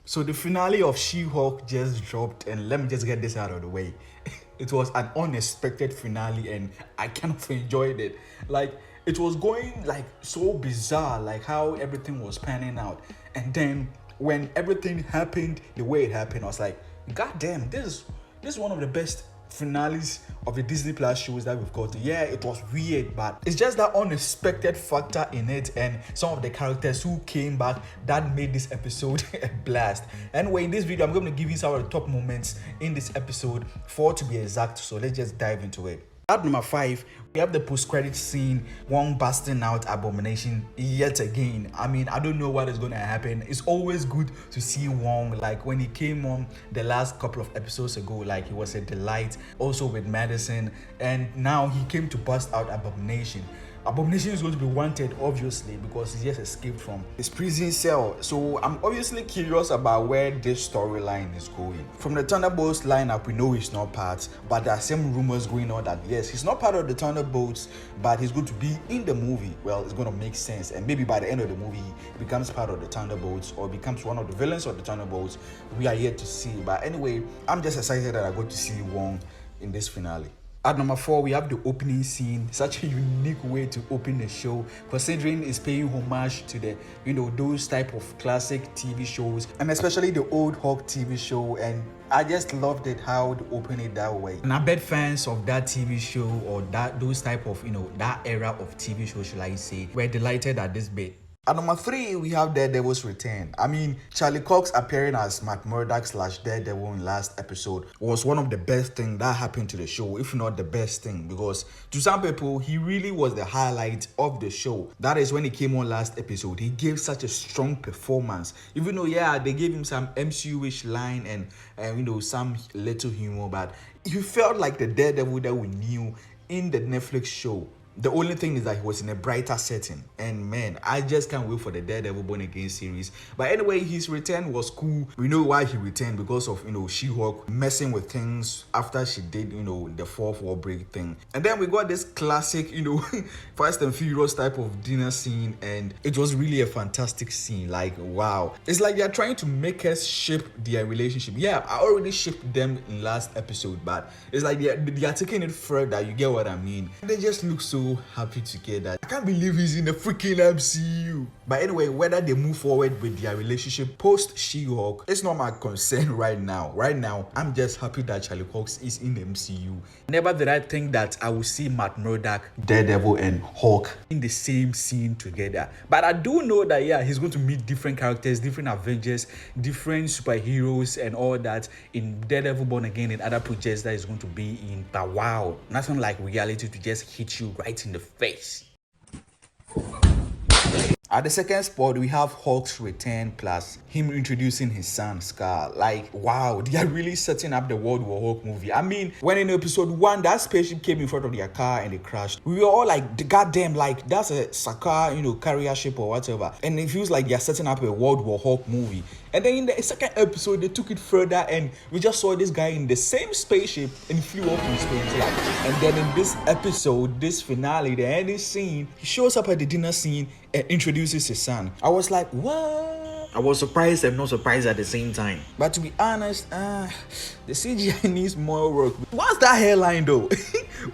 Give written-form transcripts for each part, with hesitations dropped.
So the finale of She-Hulk just dropped, and let me just get this out of the way. It was an unexpected finale, and I kind of enjoyed it. Like, it was going like so bizarre, like how everything was panning out. And then when everything happened the way it happened, I was like, God damn, this is one of the best finales of the Disney Plus shows that we've got. Yeah, it was weird, but it's just that unexpected factor in it and some of the characters who came back that made this episode a blast. Anyway, in this video, I'm going to give you some of the top moments in this episode, 4 to be exact. So let's just dive into it. At number 5, we have the post-credit scene, Wong busting out Abomination yet again. I mean, I don't know what is going to happen. It's always good to see Wong. Like when he came on the last couple of episodes ago, like he was a delight, also with Madison, and now he came to bust out Abomination. Abomination is going to be wanted, obviously, because he just escaped from his prison cell. So I'm obviously curious about where this storyline is going. From the Thunderbolts lineup, we know he's not part, but there are some rumors going on that yes, he's not part of the Thunderbolts, but he's going to be in the movie. Well, it's going to make sense, and maybe by the end of the movie, he becomes part of the Thunderbolts or becomes one of the villains of the Thunderbolts. We are yet to see. But anyway, I'm just excited that I got to see Wong in this finale. At number 4, we have the opening scene. Such a unique way to open the show, considering it's paying homage to the, those type of classic TV shows, and especially the old Hulk TV show. And I just loved it how they open it that way. And I bet fans of that TV show or those type of, that era of TV show, shall I say, were delighted at this bit. At number 3, we have Daredevil's return. I mean, Charlie Cox appearing as Matt Murdock / Daredevil in last episode was one of the best things that happened to the show, if not the best thing, because to some people, he really was the highlight of the show. That is when he came on last episode. He gave such a strong performance. Even though, yeah, they gave him some MCU-ish line and some little humor, but he felt like the Daredevil that we knew in the Netflix show. The only thing is that he was in a brighter setting, and man, I just can't wait for the Daredevil Born Again series. But anyway, his return was cool. We know why he returned, because of She-Hulk messing with things after she did the fourth wall break thing. And then we got this classic Fast and Furious type of dinner scene, and it was really a fantastic scene. Like, wow, it's like they're trying to make us ship their relationship. Yeah, I already shipped them in last episode, but it's like they're taking it further. You get what I mean? They just look so happy together. I can't believe he's in the freaking MCU. But anyway, whether they move forward with their relationship post She-Hulk, it's not my concern right now. Right now, I'm just happy that Charlie Cox is in the MCU. Never did I think that I would see Matt Murdock, Daredevil, and Hulk in the same scene together. But I do know that, yeah, he's going to meet different characters, different Avengers, different superheroes, and all that in Daredevil Born Again and other projects that he's going to be in. But wow, nothing like reality to just hit you right in the face. At the second spot, we have Hulk's return plus him introducing his son, Scar. Like, wow, they are really setting up the World War Hulk movie. I mean, when in episode 1, that spaceship came in front of their car and they crashed, we were all like, goddamn, like, that's a Sakaar, carrier ship or whatever. And it feels like they're setting up a World War Hulk movie. And then in the second episode, they took it further and we just saw this guy in the same spaceship and flew off in space. Like, and then in this episode, this finale, the ending scene, he shows up at the dinner scene and introduces his son. I was like, what? I was surprised and not surprised at the same time. But to be honest, the CGI needs more work. What's that hairline though?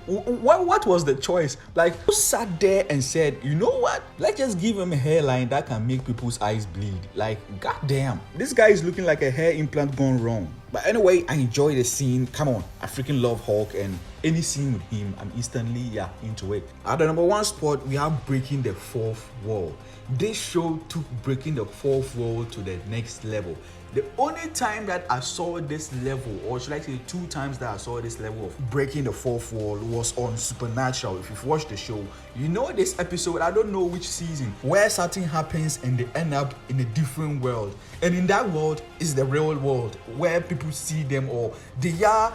What was the choice? Like, who sat there and said, you know what? Let's just give him a hairline that can make people's eyes bleed. Like, goddamn. This guy is looking like a hair implant gone wrong. But anyway, I enjoy the scene. Come on, I freaking love Hulk, and any scene with him, I'm instantly into it. At the number 1 spot, we have breaking the fourth wall. This show took breaking the fourth wall to the next level. The only time that I saw this level, or should I say 2 times that I saw this level of breaking the fourth wall, was on Supernatural. If you've watched the show, you know this episode, I don't know which season, where something happens and they end up in a different world. And in that world is the real world, where people see them, or they are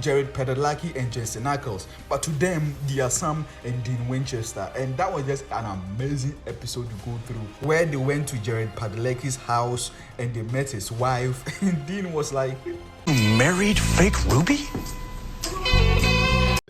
Jared Padalecki and Jensen Ackles, but to them they are Sam and Dean Winchester. And that was just an amazing episode to go through, where they went to Jared Padalecki's house and they met his wife, and Dean was like, married fake Ruby?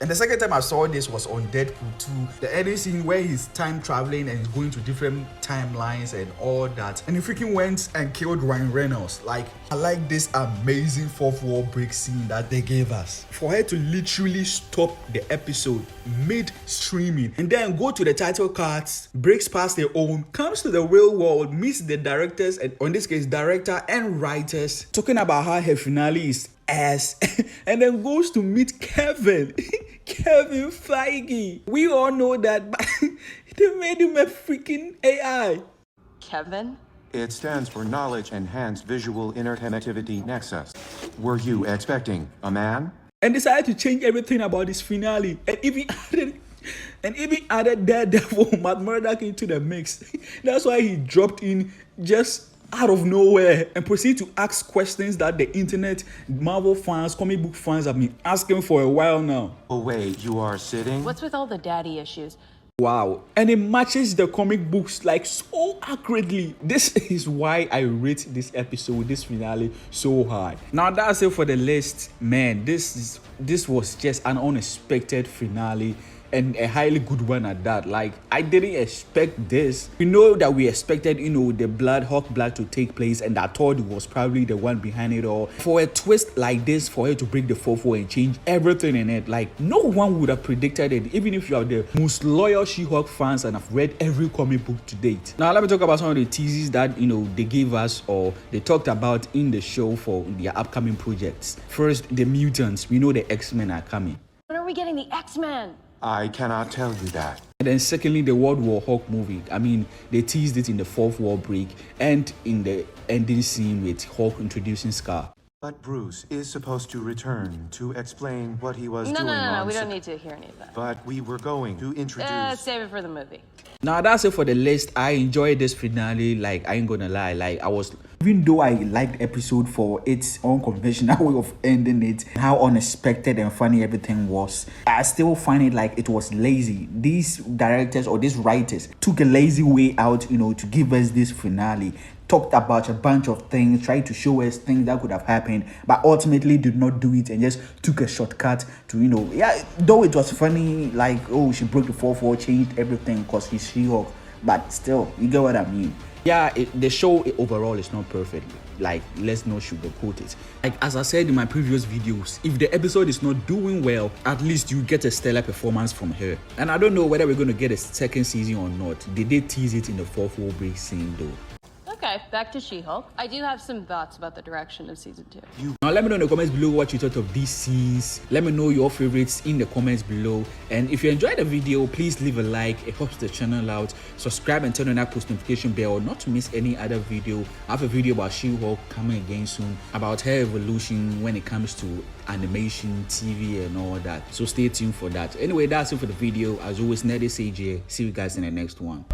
And the second time I saw this was on Deadpool 2. The ending scene where he's time traveling and he's going to different timelines and all that. And he freaking went and killed Ryan Reynolds. Like, I like this amazing fourth wall break scene that they gave us. For her to literally stop the episode mid-streaming and then go to the title cards, breaks past their own, comes to the real world, meets the directors, and in this case, director and writers, talking about how her finale is ass, and then goes to meet Kevin. Kevin Feige. We all know that, but they made him a freaking AI. Kevin? It stands for Knowledge Enhanced Visual Interconnectivity Nexus. Were you expecting a man? And decided to change everything about this finale, and even added Daredevil, Matt Murdock into the mix. That's why he dropped in just out of nowhere and proceed to ask questions that the internet, Marvel fans, comic book fans have been asking for a while now. Oh wait, you are sitting? What's with all the daddy issues? Wow. And it matches the comic books like so accurately. This is why I rate this episode, this finale, so high. Now that's it for the list. Man, this was just an unexpected finale, and a highly good one at that. Like, I didn't expect this. We know that we expected, the Hawk Blood to take place, and I thought it was probably the one behind it all. For a twist like this, for her to break the fourth wall and change everything in it, like, no one would have predicted it, even if you are the most loyal She-Hulk fans and have read every comic book to date. Now, let me talk about some of the teases that, they gave us or they talked about in the show for their upcoming projects. First, the mutants. We know the X-Men are coming. When are we getting the X-Men? I cannot tell you that. And then secondly, the World War Hulk movie. I mean, they teased it in the fourth wall break and in the ending scene with Hulk introducing Scar. But Bruce is supposed to return to explain what he was doing. No, we don't need to hear any of that. But we were going to introduce... Save it for the movie. Now that's it for the list. I enjoyed this finale. Like, I ain't gonna lie. Like, even though I liked the episode for its unconventional way of ending it, how unexpected and funny everything was, I still find it like it was lazy. These directors or these writers took a lazy way out, to give us this finale. Talked about a bunch of things, tried to show us things that could have happened, but ultimately did not do it and just took a shortcut to, though it was funny, like, oh, she broke the fourth wall, changed everything because he's She-Hulk, but still, you get what I mean. Yeah, the show overall is not perfect. Like, let's not sugarcoat it. Like, as I said in my previous videos, if the episode is not doing well, at least you get a stellar performance from her. And I don't know whether we're going to get a second season or not. They did tease it in the fourth wall break scene though. Okay, back to She-Hulk. I do have some thoughts about the direction of season 2. Now let me know in the comments below what you thought of these scenes. Let me know your favorites in the comments below. And if you enjoyed the video, please leave a like. It helps the channel out. Subscribe and turn on that post notification bell not to miss any other video. I have a video about She-Hulk coming again soon, about her evolution when it comes to animation, TV and all that. So stay tuned for that. Anyway, that's it for the video. As always, Neddy Sage here. See you guys in the next one.